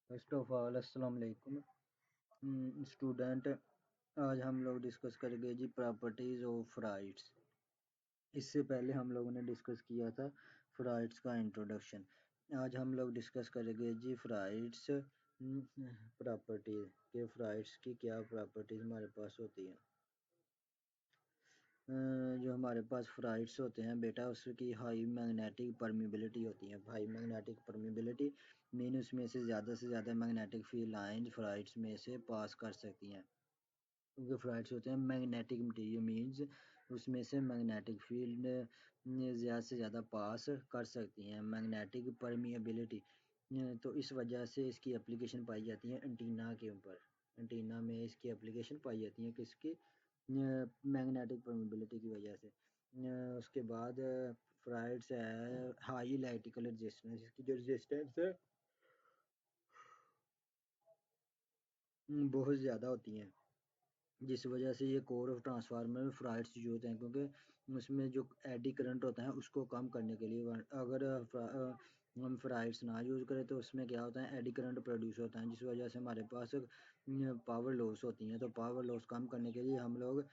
First of all अस्सलाम वालेकुम student. आज हम लोग डिस्कस करेंगे जी प्रॉपर्टीज ऑफ राइट्स। इससे पहले हम लोगों ने डिस्कस किया था राइट्स का इंट्रोडक्शन। आज हम लोग डिस्कस करेंगे जी राइट्स प्रॉपर्टीज के राइट्स की क्या प्रॉपर्टीज हमारे पास होती हैं। जो हमारे पास राइट्स होते हैं बेटा उसकी हाई मैग्नेटिक परमिबिलिटी होती है। हाई मैग्नेटिक परमिबिलिटी मीन उसमें से ज़्यादा मैग्नेटिक फील्ड लाइंस राइट्स में से पास कर सकती हैं। क्योंकि फ्लाइट्स होते हैं मैग्नेटिक मटीरियल मीन्स उसमें से मैग्नेटिक फील्ड ज़्यादा से ज़्यादा पास कर सकती हैं। मैग्नेटिक परमिएबिलिटी तो इस वजह से इसकी एप्लीकेशन पाई जाती है एंटीना के ऊपर। एंटीना में इसकी एप्लीकेशन पाई जाती है किसकी, मैग्नेटिक परमिबिलिटी की वजह से। उसके बाद फ्लाइट्स है हाई इलेक्ट्रिकल रेजिस्टेंस। इसकी जो रेजिस्टेंस है बहुत ज़्यादा होती हैं, जिस वजह से ये कोर ऑफ ट्रांसफार्मर में फ्राइड्स यूज हैं। क्योंकि उसमें जो एडी करंट होता है उसको कम करने के लिए अगर हम फ्राइड्स ना यूज़ करें तो उसमें क्या होता है एडी करंट प्रोड्यूस होता है, जिस वजह से हमारे पास पावर लॉस होती हैं। तो पावर लॉस कम करने के लिए हम लोग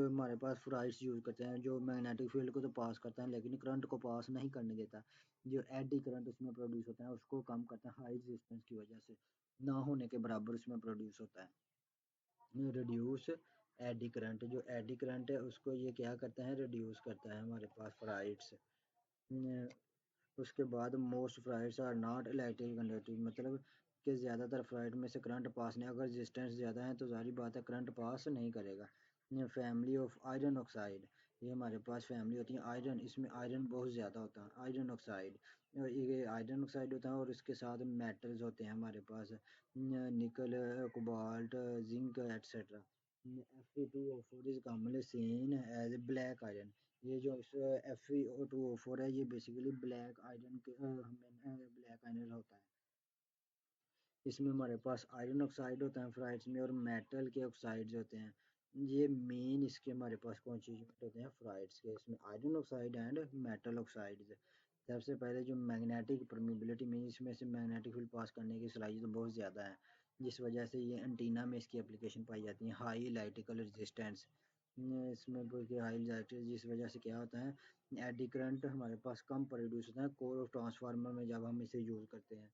हमारे पास फ्राइड्स यूज़ करते हैं जो मैग्नेटिक फील्ड को तो पास करता है लेकिन करंट को पास नहीं करने देता। जो एडी करंट उसमें प्रोड्यूस होता है उसको कम करता है हाई रेजिस्टेंस की वजह से, ना होने के बराबर उसमें प्रोड्यूस होता है। रिड्यूस एडी करंट, जो एडी करंट है उसको ये क्या करता है रिड्यूस करता है हमारे पास फ्राइड्स। उसके बाद most ferrites are not electric conductive, मतलब कि ज़्यादातर फ्राइड में से करंट पास नहीं, अगर रेजिस्टेंस ज़्यादा है तो जाहिर बात है करंट पास नहीं करेगा। फैमिली ऑफ आयरन ऑक्साइड, ये हमारे पास फैमिली होती है आयरन, इसमें आयरन बहुत ज़्यादा होता है आयरन ऑक्साइड। ये आयरन ऑक्साइड होता है और इसके साथ मेटल्स होते हैं हमारे पास nickel cobalt zinc etcetera. Fe2O4 is commonly seen as black iron। ये जो Fe2O4 है ये बेसिकली ब्लैक आयरन के ब्लैक आयरन होता है। इसमें हमारे पास आयरन ऑक्साइड होता है फ्राइड्स में और मेटल के ऑक्साइड्स होते हैं। ये मेन इसके हमारे पास कॉन्स्टिट्यूएंट होते हैं फ्राइड्स के, इसमें iron oxide and metal oxides. सबसे पहले जो मैग्नेटिक परमिबिलिटी में इसमें से मैग्नेटिक फील्ड पास करने की सलाहियत तो बहुत ज़्यादा है, जिस वजह से ये एंटीना में इसकी एप्लीकेशन पाई जाती है। हाई इलेक्ट्रिकल रेजिस्टेंस, इसमें हाई इलेक्ट्रिक जिस वजह से क्या होता है एडी करंट हमारे पास कम प्रोड्यूस होता है कोर ऑफ ट्रांसफार्मर में जब हम इसे यूज़ करते हैं।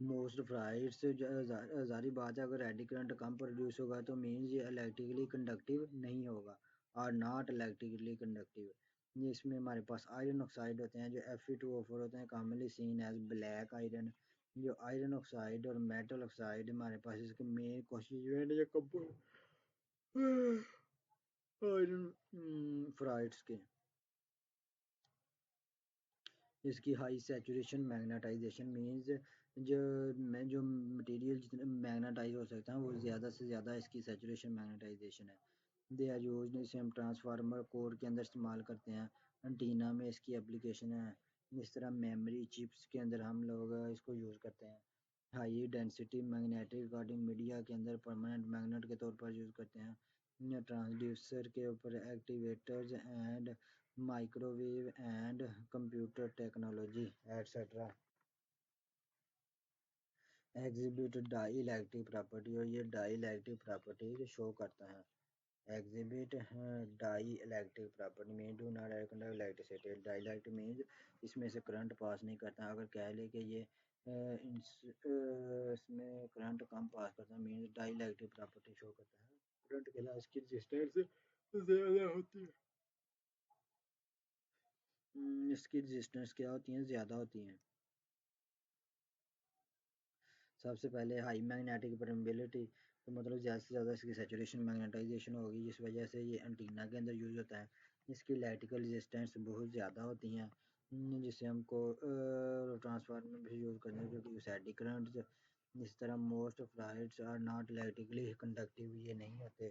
मोस्ट फ्राइड्स जारी बात है अगर एडी करंट कम प्रोड्यूस होगा तो मीन्स ये इलेक्ट्रिकली कंडक्टिव नहीं होगा और नॉट इलेक्ट्रिकली कंडक्टिव। इसमें हमारे पास आयरन ऑक्साइड होते हैं जो Fe2O4 होते हैं commonly seen as black iron. जो आयरन ऑक्साइड और मेटल ऑक्साइड हमारे पास इसके मेन कॉन्स्टिट्यूएंट या आयरन फ्राइड्स के। इसकी हाई सैचुरेशन मैग्नेटाइजेशन मीन्स जो मटेरियल जितने मैग्नेटाइज हो सकता है वो ज़्यादा से ज़्यादा इसकी सैचुरेशन मैग्नेटाइजेशन है। दे आर यूज, इसे हम ट्रांसफार्मर कोर के अंदर इस्तेमाल करते हैं। एंटीना में इसकी एप्लीकेशन है। इस तरह मेमोरी चिप्स के अंदर हम लोग इसको यूज़ करते हैं। High density magnetic recording media के अंदर परमानेंट मैग्नेट के तौर पर यूज़ करते हैं। ट्रांसड्यूसर के ऊपर activators and microwave and computer technology etcetera exhibit dielectric property, और ये डाई इलेक्ट्रिक प्रॉपर्टी शो करता है। Exhibit dielectric property mean do not conduct electricity. Dielectric mean इसमें से करंट पास नहीं करता। अगर कह ले कि ये इसमें करंट कम पास करता है mean dielectric property show करता है करंट के अलावा इसकी रेजिस्टेंस ज़्यादा होती है। इसकी रेजिस्टेंस क्या होती हैं ज़्यादा होती हैं। सबसे पहले हाई मैग्नेटिक परमेबिलिटी, तो मतलब ज़्यादा से ज़्यादा इसकी सैचुरेशन मैग्नेटाइजेशन होगी जिस वजह से ये एंटीना के अंदर यूज़ होता है। इसकी इलेक्ट्रिकल रेजिस्टेंस बहुत ज़्यादा होती हैं जिससे हमको ट्रांसफार्मर में भी यूज़ करने के प्रोड्यूस एडी करंट। इस तरह most ferrites are not electrically conductive, ये नहीं होते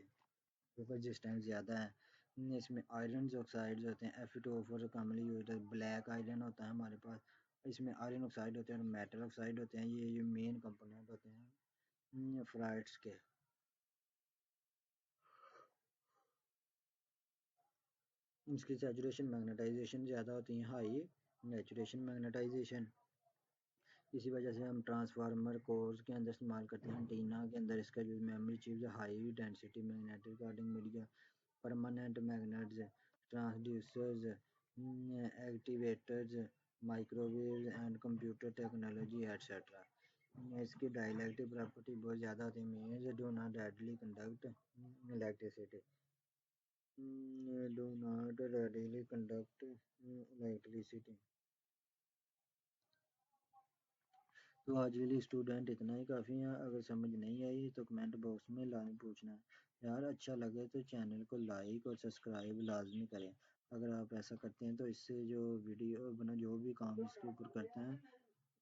क्योंकि रेजिस्टेंस ज़्यादा है। इसमें आयरन ऑक्साइड्स होते हैं Fe2O4 कॉमनली यूज होता है। ब्लैक आयरन होता है हमारे पास, इसमें आयरन ऑक्साइड होते हैं और मेटल ऑक्साइड होते हैं। ये मेन कंपोनेंट होते हैं फ्लाइट्स के। इसकी सैचुरेशन मैग्नेटाइजेशन ज़्यादा होती है हाई नेचुरेशन मैग्नेटाइजेशन। इसी वजह से हम ट्रांसफार्मर कोर्स के अंदर इस्तेमाल करते हैं, एंटीना के अंदर इसका जो memory chips, high density magnetic recording media, permanent magnets, transducers, activators, microwave and computer technology etcetera. इसकी डाइलेक्ट्रिक प्रॉपर्टी बहुत ज़्यादा होती है, means do not readily conduct electricity, do not readily conduct electricity। तो आज के लिए स्टूडेंट इतना ही काफ़ी है। अगर समझ नहीं आई तो कमेंट बॉक्स में लाजमी पूछना है। यार अच्छा लगे तो चैनल को लाइक और सब्सक्राइब लाजमी करें। अगर आप ऐसा करते हैं तो इससे जो वीडियो बना जो भी काम इसके ऊपर करते हैं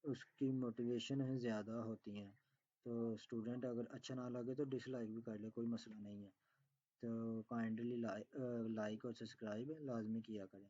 उसकी मोटिवेशन है ज़्यादा होती है। तो स्टूडेंट अगर अच्छा ना लगे तो डिसलाइक भी कर ले, कोई मसला नहीं है। तो काइंडली लाइक और सब्सक्राइब लाजमी किया करें।